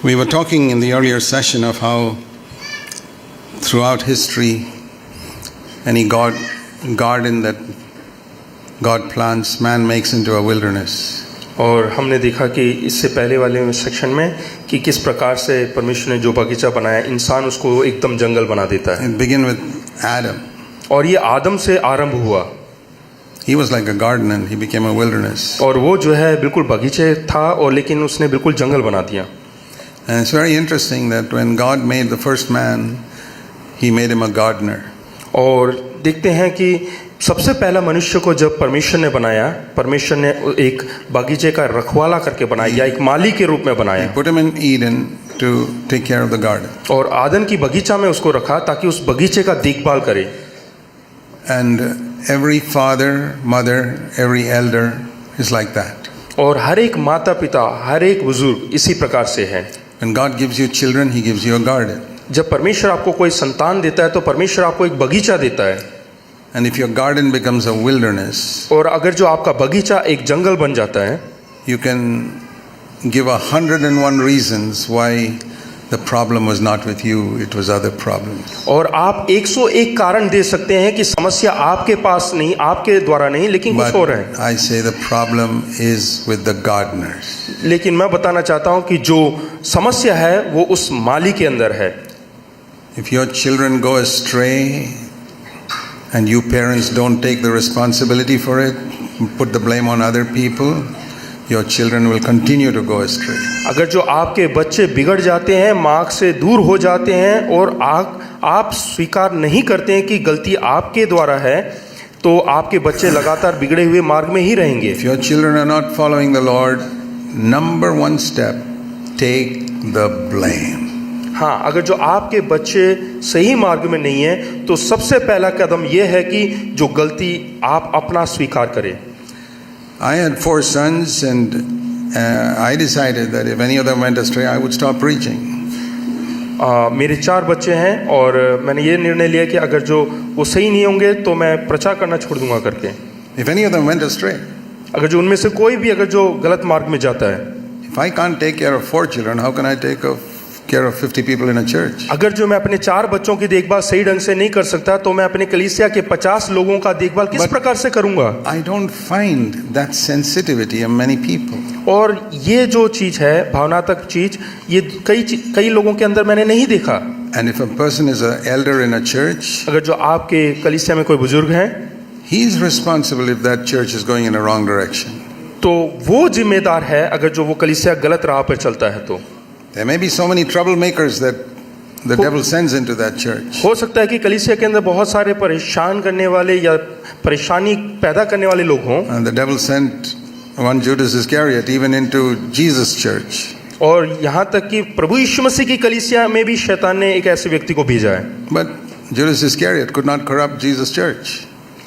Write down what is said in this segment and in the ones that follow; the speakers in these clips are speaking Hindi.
We were talking in the earlier session of how throughout history any garden that God plants, man makes into a wilderness. और हमने देखा कि इससे पहले वाले सेक्शन में कि किस प्रकार से परमेश्वर ने जो बगीचा बनाया, इंसान उसको एकदम जंगल बना देता है. It began with Adam. और ये आदम से आरंभ हुआ. He was like a garden and he became a wilderness. और वो जो है बिल्कुल बगीचे था और लेकिन उसने बिल्कुल जंगल बना दिया. And it's very interesting that when God made the first man, he made him a gardener. और देखते हैं कि सबसे पहला मनुष्य को जब परमेश्वर ने बनाया, परमेश्वर ने एक बगीचे का रखवाला करके बनाया या एक माली के रूप में बनाया. He put him in Eden to take care of the garden. और आदन की बगीचा में उसको रखा ताकि उस बगीचे का देखभाल करे. And every father, mother, every elder is like that. और हर एक माता पिता, हर एक बुजुर्ग इसी प्रकार से है. When God gives you children, he gives you a garden. जब परमेश्वर आपको कोई संतान देता है तो परमेश्वर आपको एक बगीचा देता है. And if your garden becomes a wilderness, और अगर जो आपका बगीचा एक जंगल बन जाता है, you can give 101 reasons why the problem was not with you, it was other problems. और आप 101 कारण दे सकते हैं कि समस्या आपके पास नहीं, आपके द्वारा नहीं, लेकिन कुछ और है. I say the problem is with the gardeners. लेकिन मैं बताना चाहता हूं कि जो समस्या है वो उस माली के अंदर है. If your children go astray and you parents don't take the responsibility for it, put the blame on other people, your children will continue to go astray. अगर जो आपके बच्चे बिगड़ जाते हैं, मार्ग से दूर हो जाते हैं और आप स्वीकार नहीं करते हैं कि गलती आपके द्वारा है, तो आपके बच्चे लगातार बिगड़े हुए मार्ग में ही रहेंगे. If your children are not following the Lord, number one step, take the blame. हाँ, अगर जो आपके बच्चे सही मार्ग में नहीं है तो सबसे पहला कदम यह है कि जो गलती आप अपना स्वीकार करें. I had 4 sons and I decided that if any of them went astray, I would stop preaching. मेरे 4 बच्चे हैं और मैंने ये निर्णय लिया कि अगर जो वो सही नहीं होंगे तो मैं प्रचार करना छोड़ दूंगा करके. If any of them went astray, अगर जो उनमें से कोई भी अगर जो गलत मार्ग में जाता है, if I can't take care of 4 children, how can I take care of 50 people in a church? अगर जो मैं अपने 4 बच्चों की देखभाल सही ढंग से नहीं कर सकता तो मैं अपने कलीसिया के 50 लोगों का देखभाल किस प्रकार से करूंगा? I don't find that sensitivity in many people. और ये जो चीज है, भावनात्मक चीज, ये कई लोगों के अंदर मैंने नहीं देखा. And if a person is an elder in a church, अगर जो आपके कलीसिया में कोई बुजुर्ग हैं, he is responsible if that church is going in a wrong direction. तो वो जिम्मेदार है अगर जो वो कलीसिया गलत राह पर चलता है तो. There may be so many troublemakers that the devil sends into that church. हो सकता है कि कलीसिया के अंदर बहुत सारे परेशान करने वाले या परेशानी पैदा करने वाले लोग हों. And the devil sent one Judas Iscariot even into Jesus' church. और यहाँ तक कि प्रभु यीशु मसीह की कलीसिया में भी शैतान ने एक ऐसे व्यक्ति को भेजा है. But Judas Iscariot could not corrupt Jesus' church.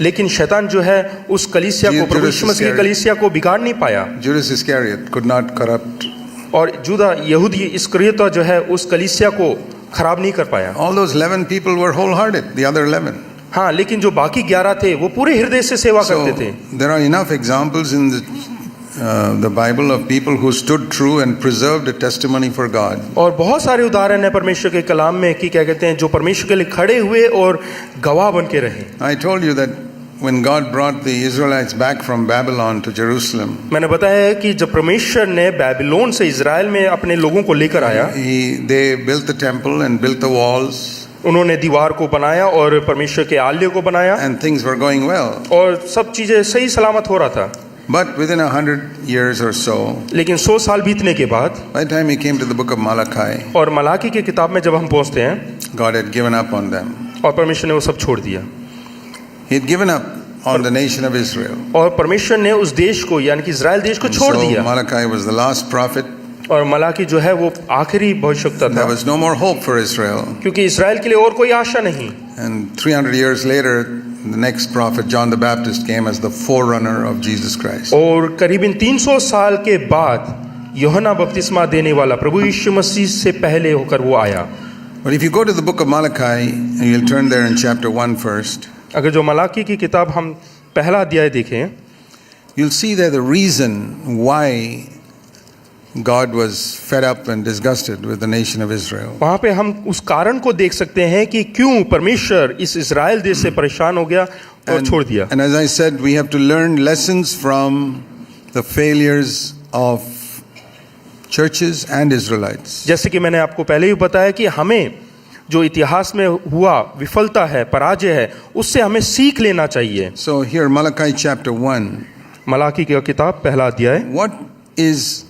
लेकिन शैतान जो है उस कलीसिया को, प्रभु यीशु मसीह की कलीसिया को बिगाड़ नहीं पाया. Judas Iscariot could not corrupt. और जुदा यहूदी इस्करियोता जो है उस कलीसिया को खराब नहीं कर पाया. All those 11 people were wholehearted, the other 11. हाँ, लेकिन जो बाकी 11 थे वो पूरे हृदय से सेवा करते थे. There are enough examples in the Bible of people who stood true and preserved a testimony for God. और बहुत सारे उदाहरण है परमेश्वर के कलाम में कि क्या कहते हैं, जो परमेश्वर के लिए खड़े हुए और गवाह बन के रहे. I told you that when God brought the Israelites back from Babylon to Jerusalem, मैंने बताया है कि जब परमेश्वर ने बाबिलोन से इज़राइल में अपने लोगों को लेकर आया, they built the temple and built the walls. उन्होंने दीवार को बनाया और परमेश्वर के आलय को बनाया. And things were going well. और सब चीजें सही सलामत हो रहा था. But within 100 years or so, लेकिन 100 साल बीतने के बाद, by the time we came to the book of Malachi, और मलाकी की किताब में जब हम पहुंचते हैं, God had given up on them. और परमेश्वर ने वो सब छोड़ दिया. He had given up on the nation of Israel. और परमेश्वर ने उस देश को यानी कि इज़राइल देश को छोड़ दिया. Malachi was the last prophet. और मलाकी जो है वो आखिरी भविष्यवक्ता था. There was no more hope for Israel. क्योंकि इज़राइल के लिए और कोई आशा नहीं. And 300 years later, the next prophet John the Baptist came as the forerunner of Jesus Christ. और करीबन 300 साल के बाद यूहन्ना बपतिस्मा देने वाला प्रभु यीशु मसीह से पहले होकर वो आया. But if you go to the book of Malachi, and you'll turn there in chapter 1 first. अगर जो मलाकी की किताब हम पहला अध्याय देखें, you'll see that the reason why God was fed up and disgusted with the nation of Israel. वहाँ पे हम उस कारण को देख सकते हैं कि क्यों परमेश्वर इस इज़राइल देश से परेशान हो गया और छोड़ दिया। And as I said, we have to learn lessons from the failures of churches and Israelites. जैसे कि मैंने आपको पहले ही बताया कि हमें जो इतिहास में हुआ विफलता है, पराजय है, उससे हमें सीख लेना चाहिए। So here, Malachi chapter 1. Malachi की किताब पहला अध्याय। What is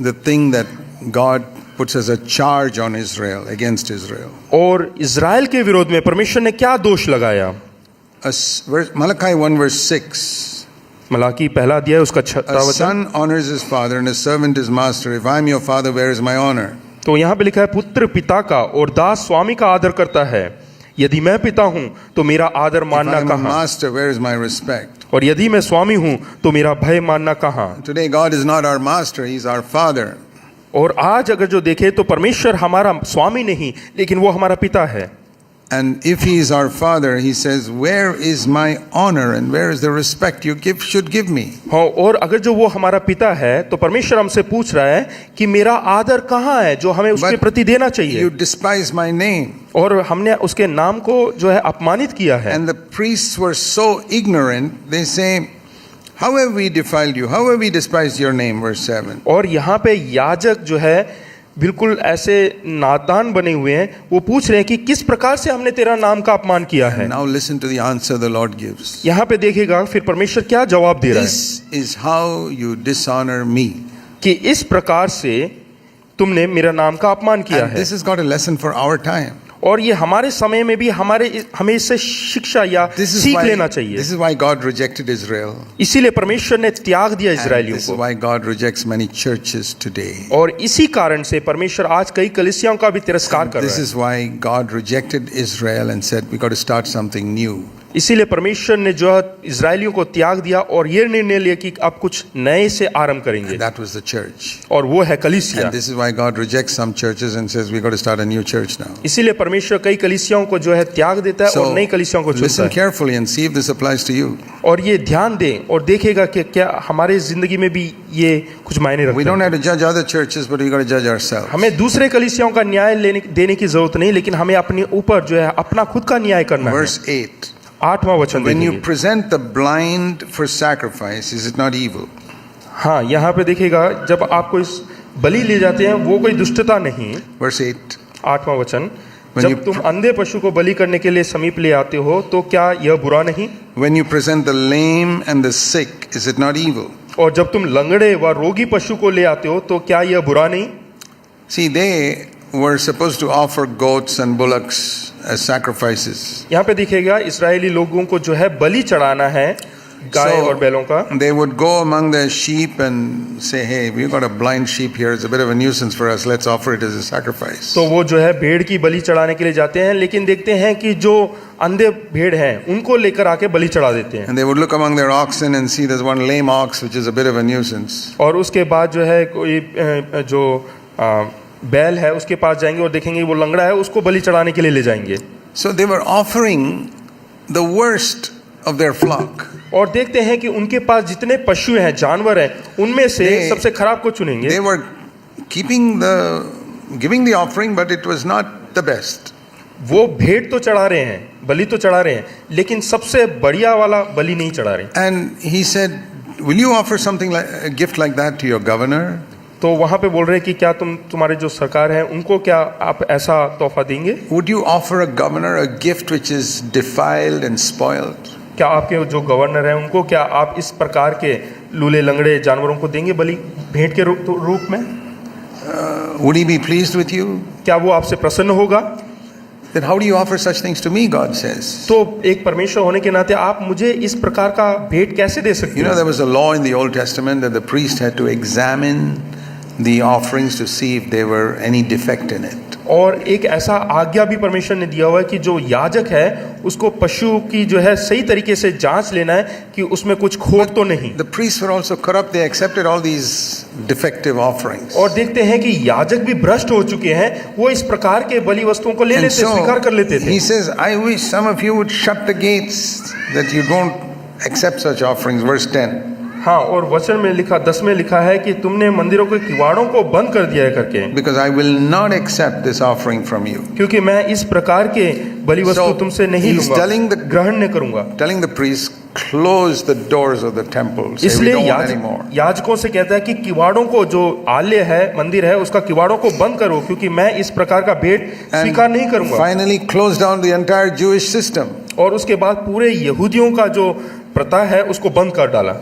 the thing that God puts as a charge on Israel, against Israel? और इज़राइल के विरोध में परमेश्वर ने क्या दोष लगाया? Malachi 1 verse 6. मलाकी पहला अध्याय उसका A 6वां वचन। son honors his father and a servant his master. If I am your father, where is my honor? तो यहाँ पे लिखा है, पुत्र पिता का और दास स्वामी का आदर करता है। यदि मैं पिता हूँ तो मेरा आदर If मानना I am a कहाँ, master, where is my respect? और यदि मैं स्वामी हूँ तो मेरा भय मानना कहाँ। Today, God is not our master, He's our father. और आज अगर जो देखे तो परमेश्वर हमारा स्वामी नहीं, लेकिन वो हमारा पिता है। And if He is our father, He says, where is my honor and where is the respect you should give me? हाँ, और अगर जो वो हमारा पिता है तो परमेश्वर हमसे पूछ रहा है कि मेरा आदर कहाँ है जो हमें उसके But प्रति देना चाहिए। You despise my name. और हमने उसके नाम को जो है अपमानित किया है। And the priests were so ignorant, they say, how have we defiled you? How have we despised your name? Verse 7. और यहाँ पे याजक जो है बिल्कुल ऐसे नादान बने हुए हैं, वो पूछ रहे हैं कि किस प्रकार से हमने तेरा नाम का अपमान किया है। Now listen to the answer the Lord gives. यहाँ पे देखिएगा फिर परमेश्वर क्या जवाब दे रहा है This is how you dishonor me. कि इस प्रकार से तुमने मेरा नाम का अपमान किया And है। this has got a lesson for our time. और ये हमारे समय में भी हमें इससे शिक्षा या सीख लेना चाहिए। This is why God rejected Israel. इसीलिए परमेश्वर ने त्याग दिया And इजरायलियों this is को, why God rejects many churches today. और इसी कारण से परमेश्वर आज कई कलीसियाओं का भी तिरस्कार कर This रहा है। is why God rejected Israel and said, we got to start something new. इसीलिए परमेश्वर ने जो है इजरायलियों को त्याग दिया और ये निर्णय लिया कि अब कुछ नए से आरंभ करेंगे, And that was the church. और वो है कलीसिया। And this is why God rejects some churches and says, we got to start a new church now. इसीलिए परमेश्वर कई कलीसियाओं को जो है त्याग देता है और नई कलीसियाओं को चुनता listen है। carefully and see if this applies to you. और ये ध्यान दें और देखेगा कि क्या हमारे जिंदगी में भी ये कुछ मायने We रखता don't है। have to judge other churches, but we got to judge ourselves. हमें दूसरे कलीसियाओं का न्याय देने की जरूरत नहीं, लेकिन हमें अपने ऊपर जो है अपना खुद का न्याय करना है। Verse 8. 8वां वचन When you देखिए। present the blind for sacrifice, is it not evil? हाँ, यहाँ पे देखिएगा, जब आपको इस बलि ले जाते हैं वो कोई दुष्टता नहीं। Verse 8. 8वां वचन, When जब you- तुम अंधे पशु को बलि करने के लिए समीप ले आते हो तो क्या यह बुरा नहीं? When you present the lame and the sick, is it not evil? और जब तुम लंगड़े व रोगी पशु को ले आते हो तो क्या यह बुरा नहीं? See, they were supposed to offer goats and bullocks as sacrifices. यहाँ पे दिखेगा इस्राएली लोगों को जो है बलि चढ़ाना है गाय और बैलों का। They would go among the sheep and say, hey, we've got a blind sheep here. It's a bit of a nuisance for us. Let's offer it as a sacrifice. तो वो जो है भेड़ की बलि चढ़ाने के लिए जाते हैं, लेकिन देखते हैं कि जो अंधे भेड़ हैं उनको लेकर आके बलि चढ़ा देते हैं। And they would look among their oxen and see there's one lame ox, which is a bit of a nuisance. और उसके बाद जो है कोई जो बैल है उसके पास जाएंगे और देखेंगे वो लंगड़ा है, उसको बलि चढ़ाने के लिए ले जाएंगे। So they were offering the worst of their flock. और देखते हैं कि उनके पास जितने पशु हैं, जानवर हैं, उनमें से सबसे खराब को चुनेंगे। They were giving the offering, but it was not the best. वो भेड़ तो चढ़ा रहे हैं, बलि तो चढ़ा रहे हैं, लेकिन सबसे बढ़िया वाला बलि नहीं चढ़ा रहे। And he said, will you offer something like a gift like that to your governor? तो वहाँ पे बोल रहे हैं कि क्या तुम्हारे जो सरकार है उनको क्या आप ऐसा तोहफा देंगे? Would you offer a governor a gift which is defiled and spoiled? क्या आपके जो गवर्नर हैं उनको क्या आप इस प्रकार के लूले लंगड़े जानवरों को देंगे बलि भेंट के रूप में? Would he be pleased with you? क्या वो आपसे प्रसन्न होगा? Then how do you offer such things to me, God says. तो एक परमेश्वर होने के नाते आप मुझे इस प्रकार का भेंट कैसे दे सकते You know, हैं? there was a law in the Old Testament that the priest had to examine the offerings to see if there were any defect in it. और एक ऐसा आज्ञा भी परमेश्वर ने दिया हुआ है कि जो याजक है उसको पशु की जो है सही तरीके से जांच लेना है कि उसमें कुछ खोट तो नहीं। The priests were also corrupt. They accepted all these defective offerings. और देखते हैं कि याजक भी भ्रष्ट हो चुके हैं, वो इस प्रकार के बलि वस्तुओं को ले And लेते, so स्वीकार कर लेते थे। he says, I wish some of you would shut the gates that you don't accept such offerings. Verse 10. हाँ, और वचन में लिखा 10 में लिखा है कि तुमने मंदिरों के किवाड़ों को बंद कर दिया है करके, because I will not accept this offering from you. क्योंकि मैं इस प्रकार के बलि वस्तु So, तुमसे नहीं he's लूंगा, telling the- ग्रहण नहीं करूंगा। Telling the priests, close the doors of the temple. Say, we इसलिए don't want anymore. याजकों से कहता है कि किवाड़ों को, जो आलय है, मंदिर है, उसका किवाड़ों को बंद करो, क्योंकि मैं इस प्रकार का भेंट स्वीकार नहीं And करूंगा। finally close down the entire Jewish system. और उसके बाद पूरे यहूदियों का जो प्रथा है उसको बंद कर डाला।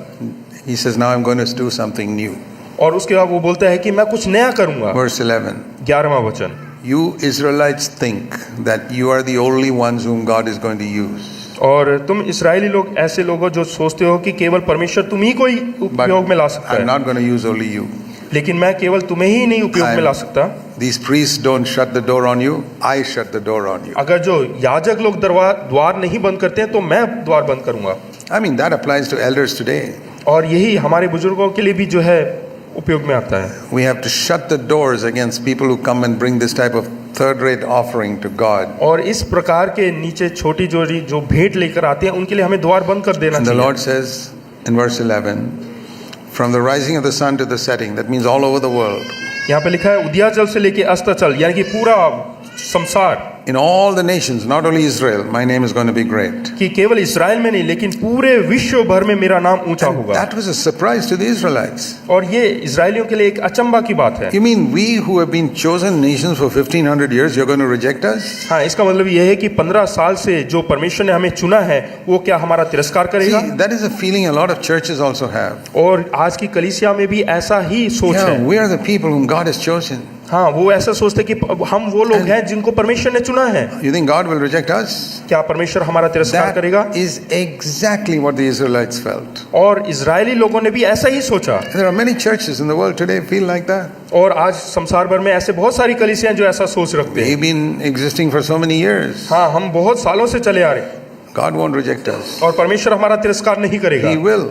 He says, now I'm going to do something new. और उसके बाद वो बोलता है कि मैं कुछ नया करूंगा। Verse 11. 11वां वचन, You Israelites think that you are the only ones whom God is going to use. और तुम इस्राएली लोग ऐसे लोग हो जो सोचते हो कि केवल परमेश्वर तुम ही को ही But उपयोग में ला सकता I'm है, not going to use only you. लेकिन मैं केवल तुम्हें ही नहीं उपयोग में ला सकता। These priests don't shut the door on you. I shut the door on you. अगर जो याजक लोग द्वार नहीं बंद करते हैं तो मैं द्वार बंद करूंगा। I mean, that applies to elders today. और यही हमारे बुजुर्गों के लिए भी जो है उपयोग में आता है। We have to shut the doors against people who come and bring this type of third-rate offering to God. और इस प्रकार के नीचे छोटी जो भेंट लेकर आते हैं उनके लिए हमें द्वार बंद कर देना And the चाहिए। Lord says in verse 11, from the rising of the sun to the setting, that means all over the world, यहाँ पे लिखा है उदयाचल से लेके अस्ताचल, यानी कि पूरा संसार, in all the nations, not only Israel, my name is going to be great. कि केवल इस्राएल में नहीं लेकिन पूरे विश्व भर में मेरा नाम ऊंचा And होगा। that was a surprise to the Israelites. और ये इस्राएलियों के लिए एक अचंभा की बात है। You mean we who have been chosen nations for 1500 years, you're going to reject us? हाँ, इसका मतलब ये है कि 15 साल से जो परमेश्वर ने हमें चुना है वो क्या हमारा तिरस्कार करेगा? See, that is a feeling a lot of churches also have. और आज की कलीसिया में भी ऐसा ही सोच Yeah, है। we are the people whom God has chosen. हाँ, वो ऐसा सोचते कि हम वो लोग हैं जिनको परमेश्वर ने चुना है। You think God will reject us? क्या परमेश्वर हमारा तिरस्कार करेगा? That is exactly what the Israelites felt. और इजरायली लोगों ने भी ऐसा ही सोचा। There are many churches in the world today feel like that. और आज संसार भर में ऐसे बहुत सारी कलीसियां जो ऐसा सोच रखते हैं। We've been existing for so many years. हाँ, हम बहुत सालों से चले आ रहे हैं God won't reject us. और परमेश्वर हमारा तिरस्कार नहीं करेगा। He will.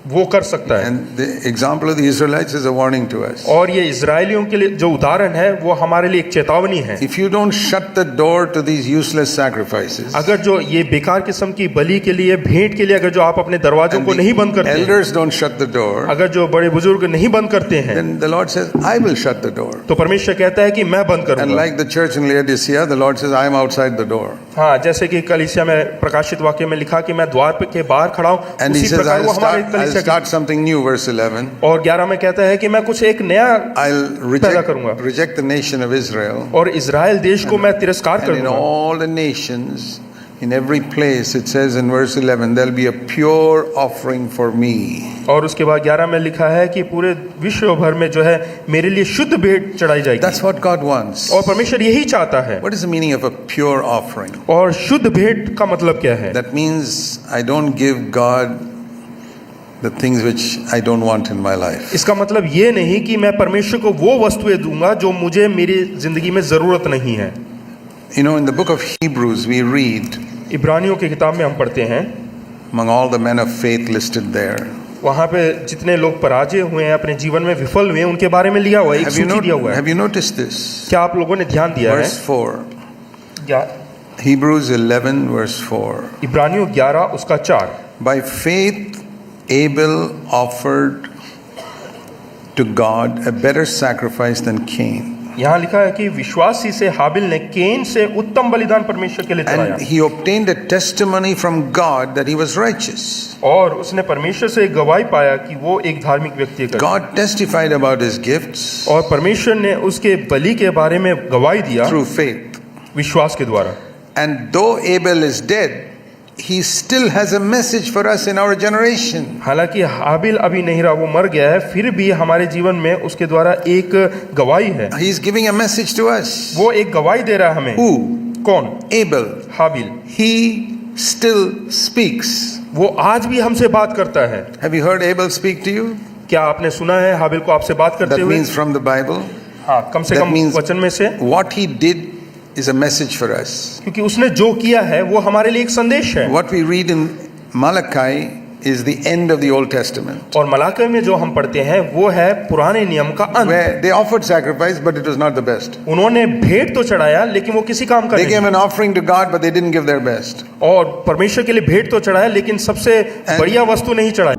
वो कर सकता है। And the example of the Israelites is a warning to us. और ये इजरायलियों के लिए जो उदाहरण है वो हमारे लिए एक चेतावनी है। If you don't shut the door to these useless sacrifices, अगर जो ये बेकार किस्म की बलि के लिए, भेंट के लिए अगर जो आप अपने दरवाजों and को नहीं बंद the करते, elders don't shut the door, अगर जो बड़े बुजुर्ग नहीं बंद करते हैं, then the Lord says, I will shut the door. तो परमेश्वर कहता है कि मैं बंद And करूंगा। like the church in Laodicea, the Lord says, I am outside the door. हाँ, जैसे कि कलीसिया में प्रकाशित वाक्य में लिखा कि मैं द्वार के बाहर खड़ा हूँ, And he उसी says, प्रकार वो हमारे I'll कलीसिया start something new, verse 11. और 11 में कहता है कि मैं कुछ एक नया I'll पैदा करूंगा reject the nation of Israel. और इजराइल देश को मैं तिरस्कार And in करूंगा। all the nations, in every place, it says in verse 11, there'll be a pure offering for me. और उसके बाद 11 में लिखा है कि पूरे विश्व भर में जो है मेरे लिए शुद्ध भेंट चढ़ाई जाएगी। That's what God wants. और परमेश्वर यही चाहता है। What is the meaning of a pure offering? और शुद्ध भेंट का मतलब क्या है? That means I don't give God the things which I don't want in my life. इसका मतलब ये नहीं कि मैं परमेश्वर को वो वस्तुएं दूंगा जो मुझे मेरी जिंदगी में जरूरत नहीं है। You know, in the book of Hebrews, we read इब्रानियों की किताब में हम पढ़ते हैं, among all the men of faith listed there. वहाँ पे जितने लोग पराजय हुए हैं, अपने जीवन में विफल हुए हैं, उनके बारे में लिया हुआ है, एक सूची दिया हुआ है। Have you noticed this? क्या आप लोगों ने ध्यान दिया है? Verse 4. क्या Hebrews 11 verse 4. इब्रानियों 11 उसका 4। By faith Abel offered to God a better sacrifice than Cain. यहाँ लिखा है कि विश्वासी से हाबिल ने केन से उत्तम बलिदान परमेश्वर के लिए चढ़ाया And he obtained a testimony from God that he was righteous. और उसने परमेश्वर से गवाही पाया कि वो एक धार्मिक व्यक्ति है। God testified about his gifts और परमेश्वर ने उसके बलि के बारे में गवाही दिया through faith. विश्वास के द्वारा। And though Abel is dead, he still has a message for us in our generation. हालांकि हाबिल अभी नहीं रहा, वो मर गया है, फिर भी हमारे जीवन में उसके द्वारा एक गवाही है। He is giving a message to us. वो एक गवाही दे रहा है हमें। Who? कौन? Abel. Habil. He still speaks. वो आज भी हमसे बात करता है। Have you heard Abel speak to you? क्या आपने सुना है हाबिल को आपसे बात करते That हुए? means from the Bible. हाँ, कम से That कम means वचन में से। what he did is a message for us. क्योंकि उसने जो किया है वो हमारे लिए एक संदेश है। What we read in Malachi is the end of the Old Testament, और मलाकी में जो हम पढ़ते हैं वो है पुराने नियम का अंत। where they offered sacrifice, but it was not the best. उन्होंने भेंट तो चढ़ाया लेकिन वो किसी काम का They gave नहीं। an offering to God, but they didn't give their best. और परमेश्वर के लिए भेंट तो चढ़ाया लेकिन सबसे बढ़िया वस्तु नहीं चढ़ाई।